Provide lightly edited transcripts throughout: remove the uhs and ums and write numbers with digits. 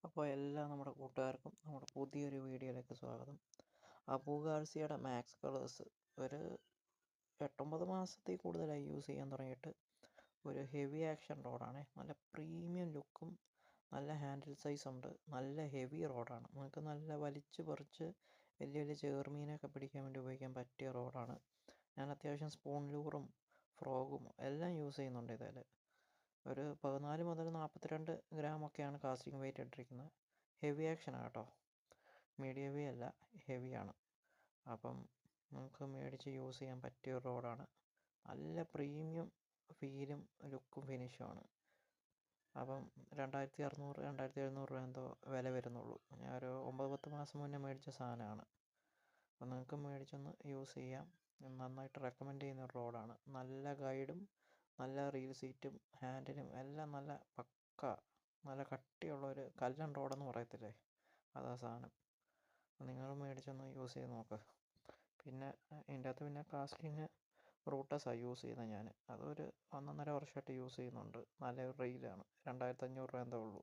അപ്പോൾ എല്ലാ നമ്മുടെ കൂട്ടുകാർക്കും നമ്മുടെ പുതിയൊരു വീഡിയോയിലേക്ക് സ്വാഗതം. അബു ഗാർസിയുടെ മാക്സ് കളേഴ്സ് ഒരു 8-9 മാസത്തിൽ കൂടുതലായി യൂസ് ചെയ്യാൻ തുടങ്ങിയിട്ട്. ഒരു ഹെവി ആക്ഷൻ റോഡാണ്, നല്ല പ്രീമിയം ലുക്കും നല്ല ഹാൻഡിൽ സൈസ് ഉണ്ട്, നല്ല ഹെവി റോഡാണ്. നമുക്ക് നല്ല വലിച്ച് പറിച്ച് വലിയ വലിയ ചേർമീനൊക്കെ പിടിക്കാൻ വേണ്ടി ഉപയോഗിക്കാൻ പറ്റിയ റോഡാണ്. ഞാൻ അത്യാവശ്യം സ്പൂൺ ലൂറും ഫ്രോഗും എല്ലാം യൂസ് ചെയ്യുന്നുണ്ട് ഇതിൽ. ഒരു 14 മുതൽ 42 ഗ്രാമൊക്കെയാണ് കാസ്റ്റിംഗ് വെയിറ്റ് ഇട്ടിരിക്കുന്നത്. ഹെവി ആക്ഷനാണ് കേട്ടോ, മീഡിയം ഹെവി അല്ല, ഹെവിയാണ്. അപ്പം നമുക്ക് മേടിച്ച് യൂസ് ചെയ്യാൻ പറ്റിയ ഒരു റോഡാണ്. നല്ല പ്രീമിയം ഫീലും ലുക്കും ഫിനിഷുമാണ്. അപ്പം 2600 2700 രൂപ എന്തോ വില വരുന്നുള്ളൂ. ഞാൻ ഒരു 9-10 മാസം മുന്നേ മേടിച്ച സാധനമാണ്. അപ്പം നിങ്ങൾക്ക് മേടിച്ചൊന്ന് യൂസ് ചെയ്യാം. നന്നായിട്ട് റെക്കമെൻഡ് ചെയ്യുന്ന ഒരു റോഡാണ്. നല്ല ഗൈഡും നല്ല റീൽ സീറ്റും ഹാൻഡിലും എല്ലാം നല്ല പക്ക, നല്ല കട്ടിയുള്ള ഒരു കല്ലൻ റോഡെന്ന് പറയത്തില്ലേ, അതാ സാധനം. നിങ്ങൾ മേടിച്ചൊന്ന് യൂസ് ചെയ്ത് നോക്ക്. പിന്നെ ഇതിൻ്റെ അകത്ത് പിന്നെ കാസ്റ്റിങ് റൂട്ടസാണ് യൂസ് ചെയ്യുന്നത് ഞാൻ. അതൊരു 1.5 വർഷമായിട്ട് യൂസ് ചെയ്യുന്നുണ്ട്. നല്ല റീലാണ്, 2500 രൂപ എന്തോ ഉള്ളൂ.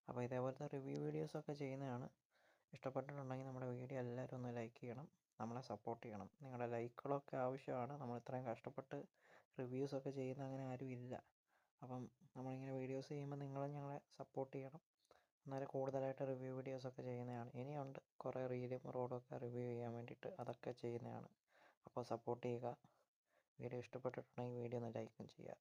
അപ്പോൾ ഇതേപോലത്തെ റിവ്യൂ വീഡിയോസൊക്കെ ചെയ്യുന്നതാണ്. ഇഷ്ടപ്പെട്ടിട്ടുണ്ടെങ്കിൽ നമ്മുടെ വീഡിയോ എല്ലാവരും ഒന്ന് ലൈക്ക് ചെയ്യണം, നമ്മളെ സപ്പോർട്ട് ചെയ്യണം. നിങ്ങളുടെ ലൈക്കുകളൊക്കെ ആവശ്യമാണ്. നമ്മൾ ഇത്രയും കഷ്ടപ്പെട്ട് റിവ്യൂസൊക്കെ ചെയ്യുന്ന അങ്ങനെ ആരും ഇല്ല. അപ്പം നമ്മളിങ്ങനെ വീഡിയോസ് ചെയ്യുമ്പോൾ നിങ്ങളും ഞങ്ങളെ സപ്പോർട്ട് ചെയ്യണം. എന്നാലും കൂടുതലായിട്ട് റിവ്യൂ വീഡിയോസൊക്കെ ചെയ്യുന്നതാണ്. ഇനിയുണ്ട് കുറേ റീലും റോഡൊക്കെ റിവ്യൂ ചെയ്യാൻ വേണ്ടിയിട്ട്, അതൊക്കെ ചെയ്യുന്നതാണ്. അപ്പോൾ സപ്പോർട്ട് ചെയ്യുക. വീഡിയോ ഇഷ്ടപ്പെട്ടിട്ടുണ്ടെങ്കിൽ വീഡിയോ ഒന്ന് ലൈക്കും ചെയ്യുക.